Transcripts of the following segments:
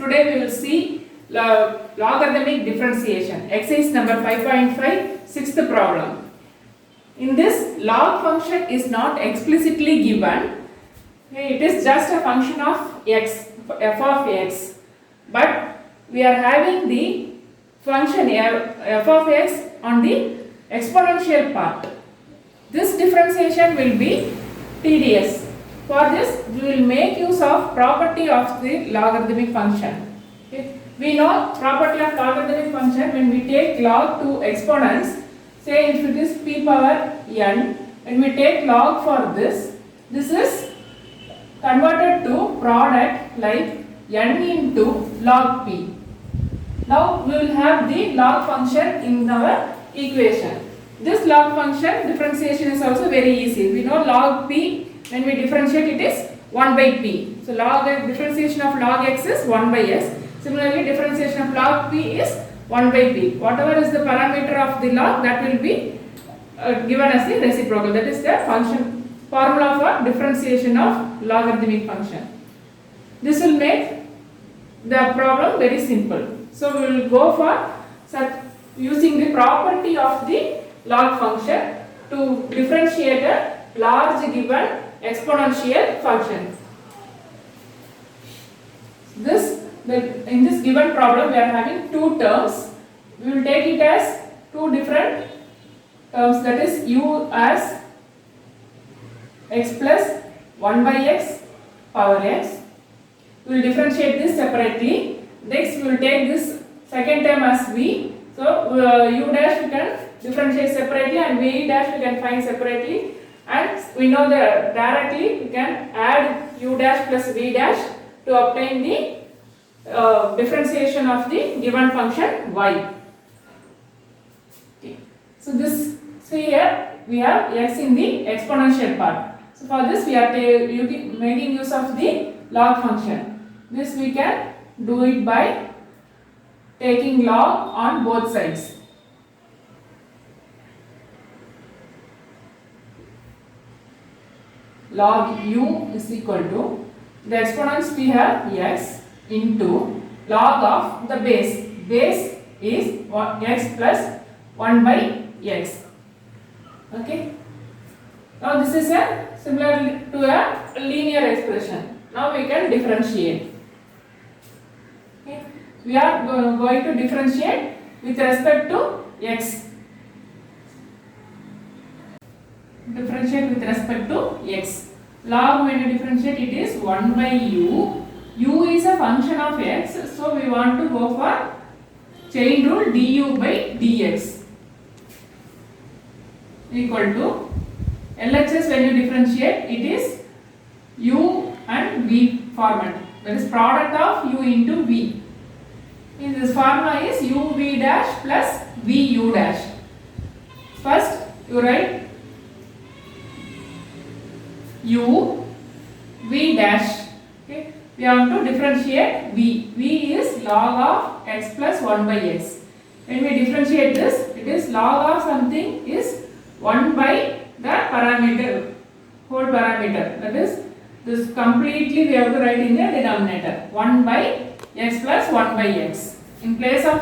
today we will see logarithmic differentiation. Exercise number 5.5, sixth problem. In this, log function is not explicitly given. It is just a function of x, f of x. But we are having the function f of x on the exponential part. This differentiation will be tedious. For this, we will make use of property of the logarithmic function. Okay. We know property of logarithmic function when we take log to exponents. Say if it is p power n, when we take log for this is converted to product like n into log p. Now we will have the log function in our equation. This log function differentiation is also very easy. We know log p, when we differentiate it is 1 by p. So log differentiation of log x is 1 by s. Similarly, differentiation of log p is 1 by p. Whatever is the parameter of the log, that will be given as the reciprocal. That is the function formula for differentiation of logarithmic function. This will make the problem very simple. So we will go for using the property of the log function to differentiate a large given exponential function. In this given problem, we are having two terms. We will take it as two different terms, that is u as x plus 1 by x power x. We will differentiate this separately. Next, we will take this second term as v. So u dash we can differentiate separately and v dash we can find separately. And we know that directly we can add u dash plus v dash to obtain the differentiation of the given function y. Okay. So here we have x in the exponential part. So for this we are making use of the log function. This we can do it by taking log on both sides. Log u is equal to the exponents we have x into log of the base. Base is x plus 1 by x. Okay. Now this is similar to a linear expression. Now we can differentiate. Okay. We are going to differentiate with respect to x. Differentiate with respect to x. Log, when you differentiate, it is 1 by u. U is a function of x, so we want to go for chain rule du by dx equal to LHS. When you differentiate, it is u and v format, that is product of u into v. In this formula is u v dash plus v u dash. First you write u v dash. Okay. We have to differentiate v. V is log of x plus 1 by x. When we differentiate this, it is log of something is 1 by the parameter, whole parameter. That is, this completely we have to write in the denominator. 1 by x plus 1 by x. In place of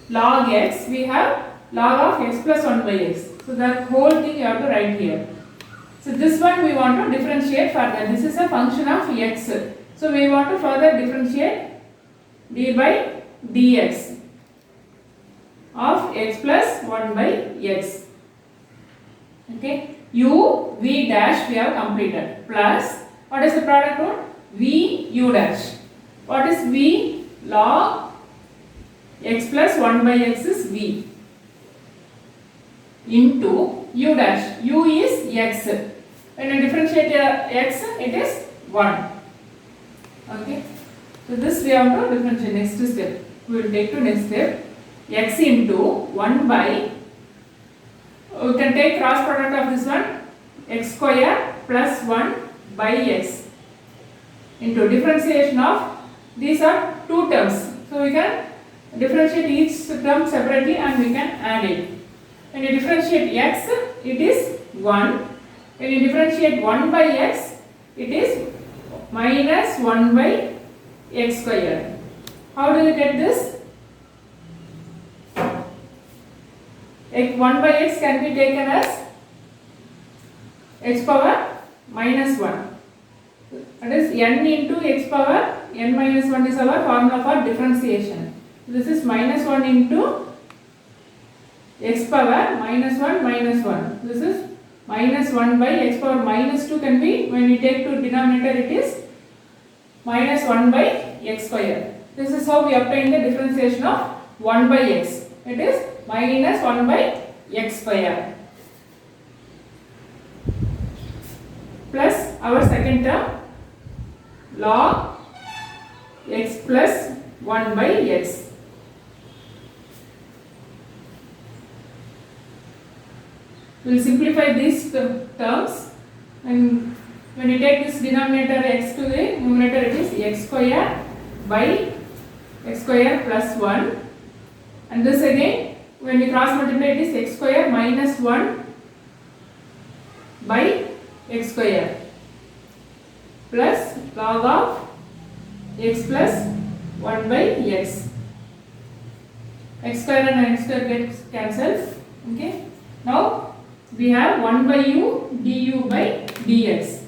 log x, we have log of x plus 1 by x. So that whole thing you have to write here. So this one we want to differentiate further. This is a function of x. So we want to further differentiate d by dx of x plus 1 by x. Okay. U v dash we have completed plus what is the product rule? V u dash. What is v? Log x plus 1 by x is v into u dash. U is x. When you differentiate x, it is 1. Okay. So this we have to differentiate. Next step, we will take to next step. X into 1 by, we can take cross product of this one, x square plus 1 by x into differentiation of, these are two terms. So we can differentiate each term separately and we can add it. When you differentiate x, it is 1. When you differentiate 1 by x, it is minus 1 by x square. How do you get this? 1 by x can be taken as x power minus 1. That is n into x power n minus 1 is our formula for differentiation. This is minus 1 into x power minus 1 minus 1. This is minus 1 by x power minus 2 can be, when we take to denominator it is minus 1 by x square. This is how we obtain the differentiation of 1 by x. It is minus 1 by x square plus our second term log x plus 1 by x. We will simplify these terms, and when you take this denominator x to the numerator it is x square by x square plus 1, and this again when we cross multiply it is x square minus 1 by x square plus log of x plus 1 by x. X square and x square gets cancelled. Okay. Now we have 1 by u du by dx.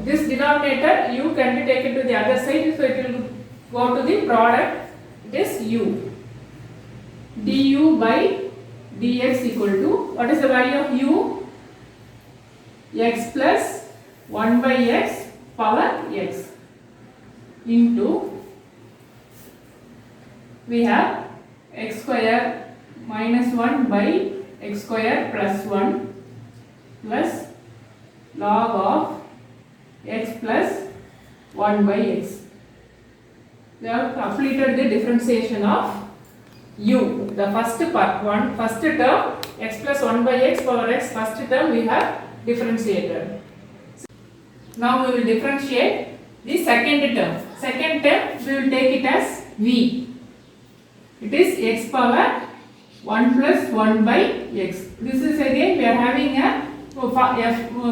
This denominator u can be taken to the other side, so it will go to the product. It is u. Du by dx equal to, what is the value of u? X plus 1 by x power x into, we have x square minus 1 by x square plus 1 plus log of x plus 1 by x. We have completed the differentiation of u. The first part, first term x plus 1 by x power x, first term we have differentiated. Now we will differentiate the second term. Second term we will take it as v. It is x power 1 plus 1 by x. This is again we are having a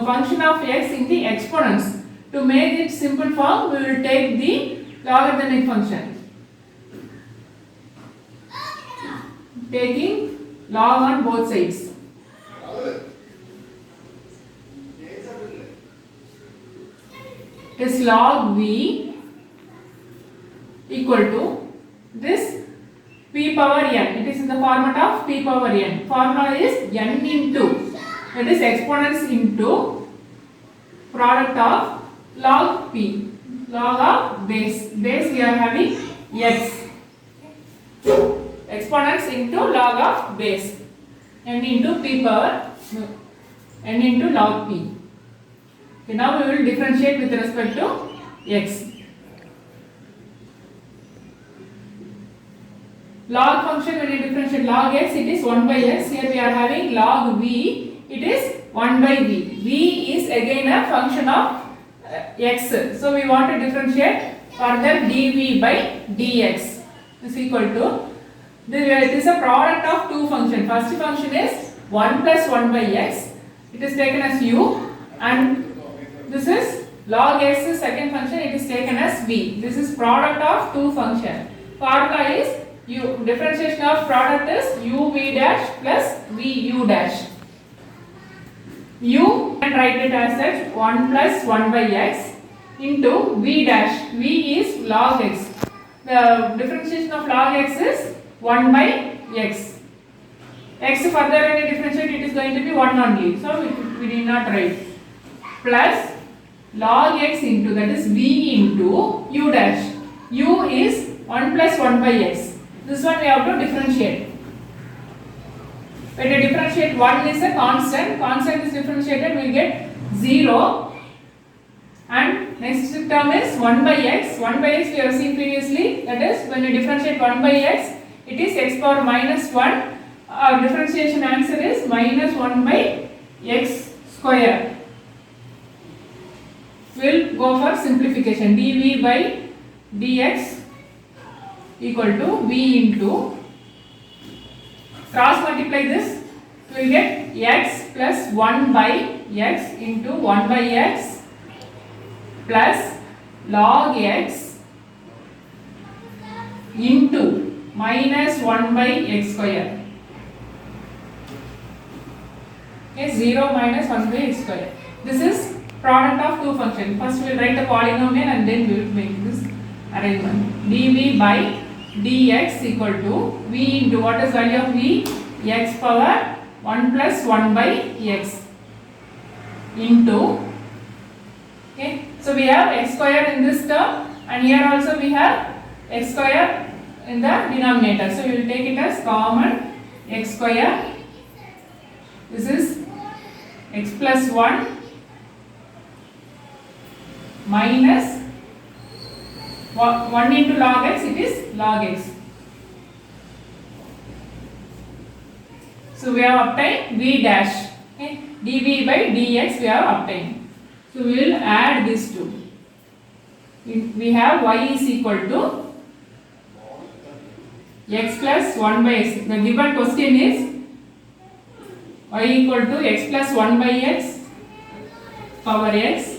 function of x in the exponents. To make it simple form, we will take the logarithmic function. Taking log on both sides. Is log v equal to this p power n. It is in the format of p power n. Formula is n into, that is exponents into product of log p. Log of base. Base we are having x. Exponents into log of base. N into p power n into log p. Okay, now we will differentiate with respect to x. Log function, when you differentiate log x, it is 1 by x. Here we are having log v, it is 1 by v. V is again a function of x. So we want to differentiate further dv by dx is equal to, it is a product of two functions. First function is 1 plus 1 by x. It is taken as u, and this is log x, second function, it is taken as v. This is product of two functions. Formula is u. Differentiation of product is u v dash plus v u dash. U can write it as such 1 plus 1 by x into v dash. V is log x. The differentiation of log x is 1 by x. X further when you differentiate, it is going to be 1 only. So we did not write. Plus log x into, that is v into u dash. U is 1 plus 1 by x. This one we have to differentiate. When you differentiate, 1 is a constant. Constant is differentiated, we will get 0. And next term is 1 by x. 1 by x we have seen previously. That is, when you differentiate 1 by x, it is x power minus 1. Our differentiation answer is minus 1 by x square. We will go for simplification. dv by dx equal to v into, cross multiply this, we will get x plus 1 by x into 1 by x plus log x into minus 1 by x square. Okay, 0 minus 1 by x square. This is product of two functions. First we will write the polynomial and then we will make this arrangement. dv by dx equal to v into what is value of v? X power 1 plus 1 by x into, okay, so we have x square in this term and here also we have x square in the denominator. So we will take it as common x square. This is x plus 1 minus 1 into log x, it is log x. So we have obtained v dash. Okay, dv by dx we have obtained. So we will add these two. We have y is equal to x plus 1 by x. The given question is y equal to x plus 1 by x power x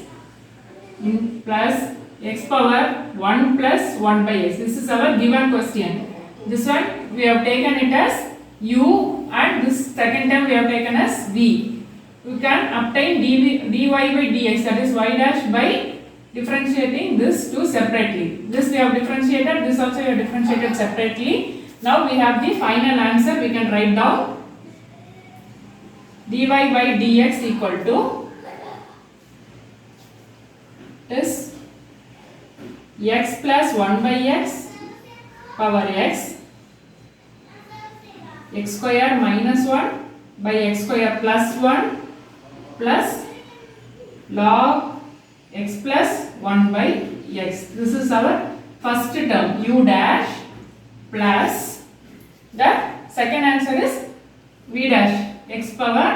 plus x power 1 plus 1 by x. This is our given question. This one we have taken it as u and this second term we have taken as v. We can obtain dy by dx, that is y dash, by differentiating this two separately. This we have differentiated, this also we have differentiated separately. Now we have the final answer. We can write down dy by dx equal to is x plus 1 by x power x square minus 1 by x square plus 1 plus log x plus 1 by x. This is our first term u dash plus the second answer is v dash x power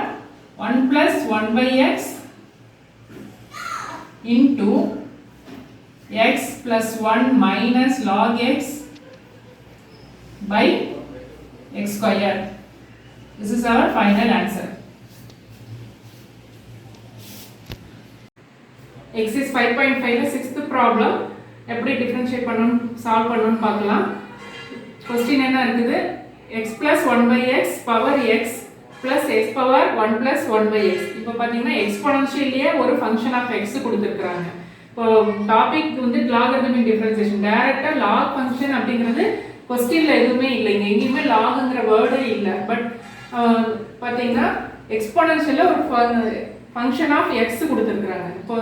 1 plus 1 by x into x plus 1 minus log x by x square. This is our final answer. Exercise 5.5 sixth problem. எப்படி differentiate பண்ணனும் solve பண்ணனும் பார்க்கலாம். Question என்ன இருக்குது? x plus 1 by x power x plus x power 1 plus 1 by x. இப்போ பாத்தீங்கன்னா exponentialலியே ஒரு function of x கொடுத்திருக்காங்க. இப்போ டாபிக் வந்து logarithmic differentiation. டைரக்ட்டா log function அப்படிங்கிறது क्वेश्चनல எதுவுமே இல்லைங்க. எங்கேயுமே logங்கற வேர்டே இல்ல. பட் பாத்தீங்கன்னா எக்ஸ்போனன்ஷியல்ல ஒரு ஃபங்க்ஷன் ஆஃப் x கொடுத்திருக்காங்க. இப்போ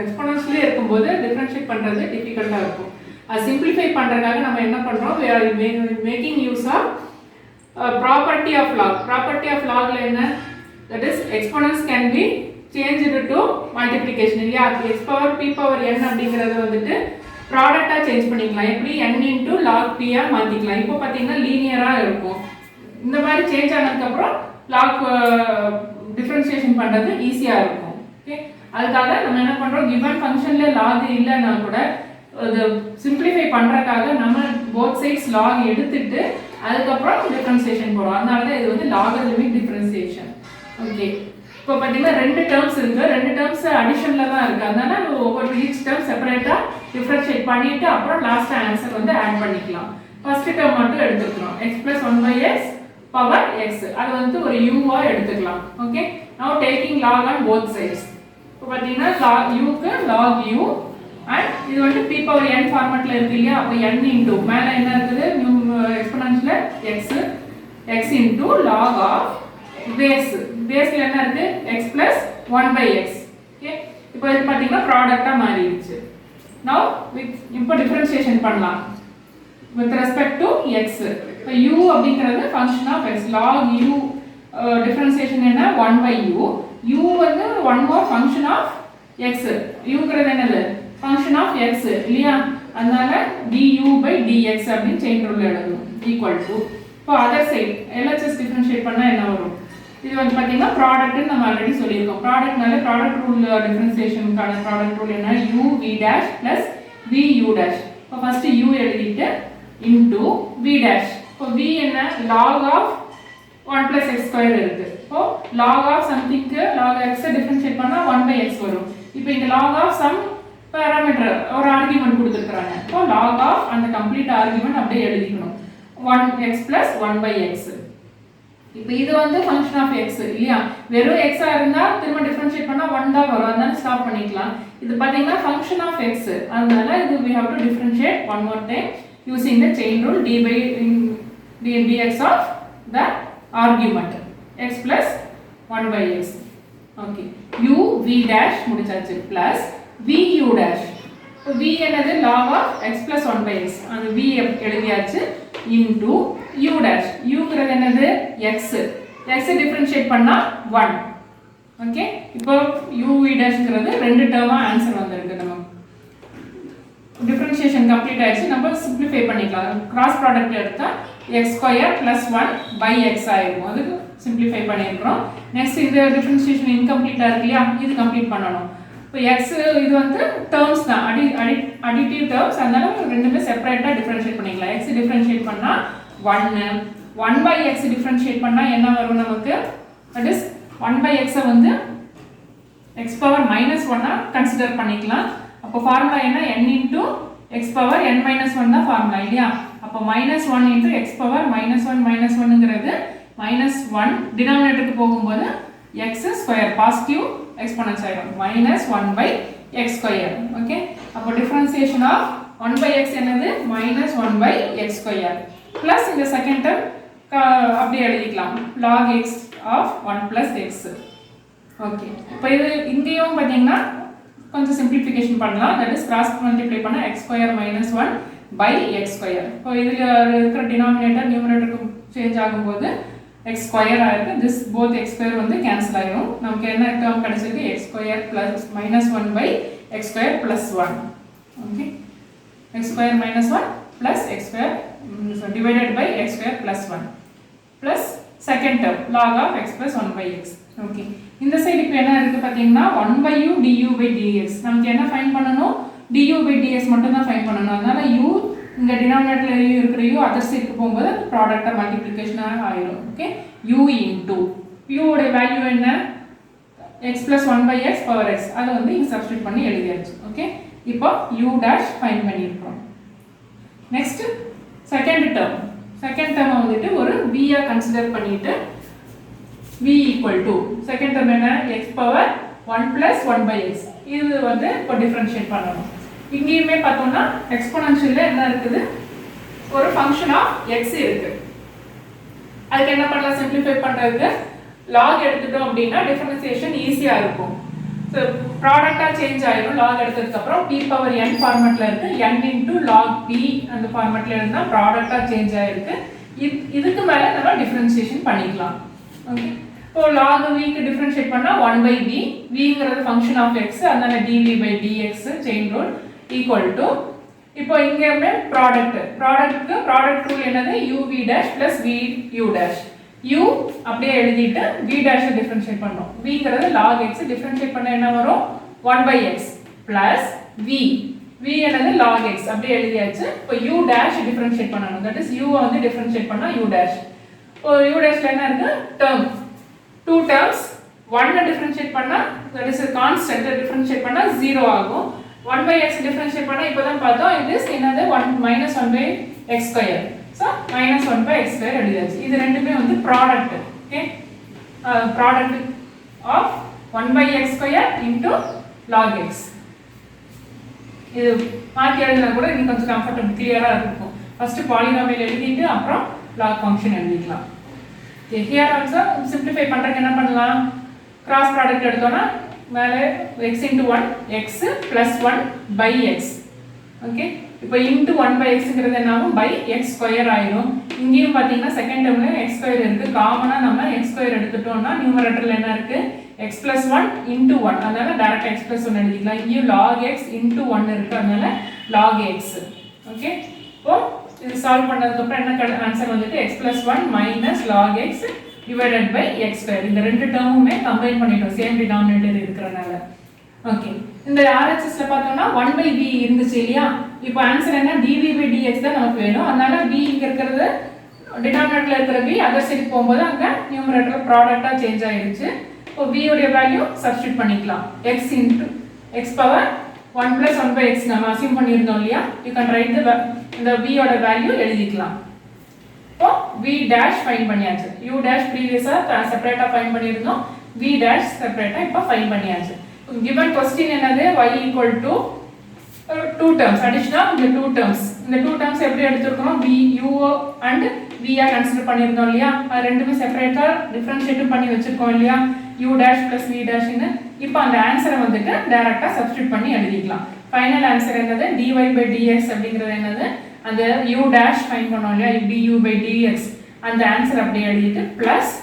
எக்ஸ்போனன்ஷியல்ல இருக்கும்போது டிஃபரன்ஷியேட் பண்றது டிஃபிகல்ட்டா இருக்கும். அது சிம்பிளிஃபை பண்றதுக்காக நம்ம என்ன பண்றோம்? we are making use of property of log. Property of logல என்ன? that is exponents can be changed to multiplication. இல்லையா? x power p power n அப்படிங்கறது வந்துட்டு ப்ராடக்ட்டா சேஞ்ச் பண்ணிக்கலாம். எப்படி n into log p ஆ மாத்திக்கலாம். இப்போ பாத்தீங்கன்னா லீனியரா இருக்கும். இந்த மாதிரி சேஞ்ச் ஆனதுக்கு அப்புறம் log டிஃபரன்ஷியேஷன் பண்றது ஈஸியா இருக்கும். ஓகே, அதுக்காக நம்ம என்ன பண்றோம்? given functionல log இல்லனா கூட அது சிம்பிளிஃபை பண்றதுக்காக நம்ம both sides log எடுத்துட்டு அதுக்கு அப்புறம் டிஃபரன்ஷியேஷன் போறோம். அதனால தான் இது வந்து logarithmic differentiation. ஓகே, இப்போ பாத்தீங்கன்னா ரெண்டு டேர்ம்ஸ் இருக்கு. ரெண்டு டேர்ம்ஸ் அடிஷன்ல தான் இருக்கு. அதனால ஒவ்வொரு ஈச் டேர்ம் செப்பரேட்டா டிஃபரன்ஷியேட் பண்ணிட்டு அப்புறம் லாஸ்ட் ஆன்சர் வந்து ஆட் பண்ணிக்கலாம். ஃபர்ஸ்ட் டேர்ம் மட்டும் எடுத்துக்கிறோம். x plus 1 by x power x. அது வந்து ஒரு u ஆ எடுத்துக்கலாம். Okay, now taking log on both sides. இப்போ பாத்தீங்கன்னா u க்கு log u and இது வந்து p power n ஃபார்மட்ல இருக்கு இல்லையா? அப்ப n into மேல என்ன இருக்குது? Exponential x into log of பேஸ்ல என்ன இருக்கு? x plus 1 by x. Okay, இப்போ இது பாத்தீங்கன்னா ப்ராடக்ட்டா மாறிடுச்சு. now இப்போ டிஃபரன்ஷியேஷன் பண்ணலாம் with respect to x. இப்போ u அப்படிங்கிறது function of x. log u differentiation என்ன? 1 by u. u வந்து one more function of x. uங்கிறது என்னது? function of x இல்லையா? அதனால du by dx அப்படின்னு செயின் ரூல்ல எழுதணும். equal to இப்போ other side LHS differentiate பண்ணா என்ன வரும்? இது வந்து பாத்தீங்கன்னா ப்ராடக்ட்னு நம்ம ஆல்ரெடி சொல்லியிருக்கோம். ப்ராடக்ட்னால ப்ராடக்ட் ரூல் டிஃபரன்ஷியேஷனுக்கான ப்ராடக்ட் ரூல் என்ன? u v dash plus v u dash. இப்போ ஃபர்ஸ்ட் u எழுதிட்டு into v dash. இப்போ v என்ன? log of 1 plus x square இருக்கு. இப்போ log of something க்கு log x டிஃபரன்ஷியேட் பண்ணா 1 by x வரும். இப்போ இந்த log of some பாராமீட்டர் ஒரு ஆர்குமெண்ட் கொடுத்துருக்காங்க. இப்போ log of அந்த கம்ப்ளீட் ஆர்குமெண்ட் அப்படியே எழுதிக்கணும். 1x plus 1 by x. இப்போ இது வந்து ஃபங்க்ஷன் ஆஃப் x இல்லையா? வெறும் x ஆ இருந்தா திரும்ப டிஃபரன்ஷியேட் பண்ணா 1 தான் வரும். அதனால ஸ்டாப் பண்ணிக்கலாம். இது பாத்தீங்கன்னா ஃபங்க்ஷன் ஆஃப் x. அதனால இது we have to differentiate one more time using the chain rule d by dx of the argument x plus 1 by x. Okay. u v dash முடிச்சாச்சு plus v u dash. So v என்னது log of x plus 1 by x. அந்த v எழுதியாச்சு into u dash. u ங்கிறது என்னது x. x differentiate பண்ணா 1. Okay. இப்போ u v dash ங்கிறது ரெண்டு டேர்மா ஆன்சர் வந்திருக்கு. நம்ம டிஃபரன்ஷியேஷன் கம்ப்ளீட் ஆயிடுச்சு. நம்ம சிம்பிளிஃபை பண்ணிக்கலாம். கிராஸ் ப்ராடக்ட் எடுத்தா x square plus 1 by x ஆயிடும். அதுக்கு சிம்பிளிஃபை பண்ணிருக்கோம். நெக்ஸ்ட் இந்த டிஃபரன்ஷியேஷன் இன்கம்ப்ளீட்டா இருக்கு இல்லையா? இது கம்ப்ளீட் பண்ணணும். இப்போ x இது வந்து டேர்ம்ஸ் தான், அடிட்டிவ் டேர்ம்ஸ். அதனால ரெண்டுமே செப்பரேட்டா டிஃபரன்ஷியேட் பண்ணிக்கலாம். x டிஃபரன்ஷியேட் பண்ணா 1 1 by x டிஃபரன்ஷியேட் பண்ணா என்ன வரும் நமக்கு? தட் இஸ் 1 by x வந்து x பவர் -1 ஆ கன்சிடர் பண்ணிக்கலாம். அப்போ ஃபார்முலா என்ன? n into x power n - 1 தான் ஃபார்முலா இல்லையா? அப்போ -1 into x பவர் -1 ங்கிறது -1 டினாமினேட்டருக்கு போகும்போது x ஸ்கொயர் பாசிட்டிவ் எக்ஸ்போனன்ட் ஆயிடும். -1 by x ஸ்கொயர். ஓகே. அப்போ டிஃபரன்ஷியேஷன் ஆஃப் 1 by x என்னது? -1 by x ஸ்கொயர் plus இந்த செகண்ட் டேர்ம் அப்படியே எழுதிக்கலாம். log x of 1 plus x. Okay. இப்போ இது இங்கேயும் பாத்தீங்கன்னா கொஞ்சம் சிம்பிளிஃபிகேஷன் பண்ணலாம். தட் இஸ் கிராஸ் மல்டிப்ளை பண்ணா x square -1 by x square. இப்போ இதுல இருக்கிற டினாமினேட்டர் நியூமரேட்டருக்கு சேஞ்ச் ஆகும்போது x ஸ்கொயர் ஆயிருக்கு. this both x ஸ்கொயர் வந்து கேன்சல் ஆயிடும். நமக்கு என்ன டேர்ம் கிடைச்சிருக்கு? x square plus -1 by x square plus 1. Okay. x square -1 plus x square divided by x square plus 1 plus second term log of x plus 1 by x. Okay. இந்த side இப்போ என்ன இருக்கு பாத்தீங்கன்னா 1 by u du by dx. நமக்கு என்ன find பண்ணனும்? du by dx மட்டும் தான் ஃபைண்ட் பண்ணனும். அதனால u இந்த டினாமினேட்டர்ல இருக்கிற u அதர் சைடுக்கு போகும்போது ப்ராடக்ட்டா மல்டிப்ளிகேஷன் ஆயிடும். ஓகே. u into u ஓட வேல்யூ என்ன? x plus 1 by x power x. அது வந்து இங்க சப்ஸ்டிட்யூட் பண்ணி எழுதியாச்சு. ஓகே. இப்போ u dash ஃபைண்ட் பண்ணிருக்கோம். நெக்ஸ்ட் செகண்ட் டேர்ம் வந்துட்டு ஒரு v ஆ கன்சிடர் பண்ணிட்டு v equal to second term என்ன? x power 1 plus 1 by x. இது வந்து இப்போ டிஃபரன்ஷியேட் பண்ணனும். இங்கேயுமே பார்த்தோம்னா எக்ஸ்போனன்ஷியல்ல என்ன இருக்குது? ஒரு ஃபங்க்ஷன் ஆஃப் x இருக்கு. அதுக்கு என்ன பண்ணலாம்? சிம்பிளிஃபை பண்றதுக்கு log எடுத்துட்டோம் அப்படின்னா டிஃபரன்ஷியேஷன் ஈஸியா இருக்கும். சோ ப்ராடக்ட்டா சேஞ்ச் ஆயிடும். log எடுத்ததுக்கு அப்புறம் p பவர் n ஃபார்மட்ல இருக்கு. n into log p அந்த ஃபார்மட்ல இருந்தா ப்ராடக்ட்டா சேஞ்ச் ஆயிருக்கு. இதுக்கு மேல நம்ம டிஃபரன்ஷியேஷன் பண்ணிக்கலாம். ஓகே. இப்போ log v க்கு டிஃபரன்ஷியேட் பண்ணா 1 by v. v ங்கிறது ஃபங்க்ஷன் ஆஃப் x. அதனால dv by dx chain rule equal to இப்போ இங்கமே ப்ராடக்ட்க்கு ப்ராடக்ட் ரூல் என்னது? uv dash plus vu dash. u அப்படியே எழுதிட்டு v dash டிஃபரன்ஷியேட் பண்ணோம். v ங்கிறது log x டிஃபரன்ஷியேட் பண்ணா என்ன வரும்? 1 by x plus v. v என்னது? log x அப்படியே எழுதியாச்சு. இப்போ u dash டிஃபரன்ஷியேட் பண்ணனும். தட் இஸ் u வந்து டிஃபரன்ஷியேட் பண்ணா u dash. இப்போ u dashல என்ன இருக்கு? டேர்ம். two terms. 1 டிஃபரன்ஷியேட் பண்ணா தட் இஸ் கான்ஸ்டன்ட் டிஃபரன்ஷியேட் பண்ணா 0 ஆகும். 1 by x டிஃபரன்ஷியேட் பண்ணா இப்போதான் பார்த்தோம். இது என்னது? 1 -1 by x square. So -1 by x square எழுதியாச்சு. இது ரெண்டுமே வந்து product. Okay. Product of 1 by x square into log x. இது மாத்தி எழுதினா கூட இன்னும் கொஞ்சம் கம்ஃபர்ட்டபிள் கிளியரா இருக்கும். ஃபர்ஸ்ட் பாலினாமியல் எழுதிட்டு அப்புறம் log ஃபங்க்ஷன் எழுதிக்கலாம். ஓகே. ஹியர் ஆல்சோ சிம்பிளிஃபை பண்றதுக்கு என்ன பண்ணலாம்? கிராஸ் ப்ராடக்ட் எடுத்தோம்னா மேலே x into 1 x plus 1 by x. Okay. இப்போ into 1 by x ங்கிறது என்னாகும்? by x ஸ்கொயர் ஆயிடும். இங்கேயும் பாத்தீங்கன்னா செகண்ட் டேர்ம்ல x ஸ்கொயர் இருக்கு. காமனா நம்ம x ஸ்கொயர் எடுத்துட்டோம்னா நியூமரேட்டர்ல என்ன இருக்கு? x plus 1 into 1. அதனால டைரக்ட் x plus 1 எழுதிக்கலாம். இங்க log x into 1 இருக்கு. அதனால log x. ஓகே. இப்போ இது சால்வ் பண்ணதுக்கு அப்புறம் என்ன ஆன்சர் வந்துட்டு x plus 1 minus log x divided by x square. இந்த ரெண்டு டேர்முமே கம்பைன் பண்ணிட்டோம் சேம் டினாமினேட்டர் இருக்கறனால. ஓகே. இந்த RHS ல பார்த்தோம்னா 1 by v இருந்துச்சு இல்லையா? இப்போ ஆன்சர் என்ன? dv by dx தான் நமக்கு வேணும். அதனால v இங்க இருக்கிறது டினாமினேட்டர்ல இருக்கிற v அதர் சைடு போயும்போது அங்க நியூமரேட்டர் ப்ராடக்ட்டா சேஞ்ச் ஆயிருச்சு. இப்போ v உடைய வேல்யூ சப்ஸ்டிட்யூட் பண்ணிக்கலாம். x into x power 1 plus 1 by x நம்ம assume பண்ணியிருந்தோம் இல்லையா, you can write the v ஓட வேல்யூ எழுதிக்கலாம். இப்போ v dash ஃபைண்ட் பண்ணியாச்சு. u dash ப்ரீவியஸா செப்பரேட்டா ஃபைண்ட் பண்ணியிருந்தோம், v dash செப்பரேட்டா இப்போ ஃபைண்ட் பண்ணியாச்சு. given question என்னது, y equal to 2 terms, additional இந்த 2 terms. இந்த 2 terms எப்படி எடுத்துக்கிறோம், v u and v ஆ கன்சிடர் பண்ணியிருந்தோம் இல்லையா, அது ரெண்டுமே செப்பரேட்டா டிஃபரன்ஷியேட் பண்ணி வச்சிருக்கோம் இல்லையா, u dash plus v dash ன்னு. இப்போ அந்த ஆன்சரை வந்துட்டு டைரக்டா சப்ஸ்டிட்யூட் பண்ணி எழுதிக்கலாம். ஃபைனல் ஆன்சர் என்னது, dy by dx அப்படிங்கிறது என்னது, அந்த u dash ஃபைண்ட் பண்ணோம் இல்லையா, du by dx, அந்த ஆன்சர் அப்படியே எழுதிட்டு பிளஸ்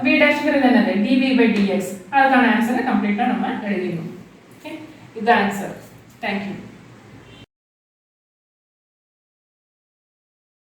v dashங்கிறது என்னது, dv by dx, அதுக்கான ஆன்சரை கம்ப்ளீட்டா நம்ம எழுதிடணும். ஓகே, இது ஆன்சர். Thank you.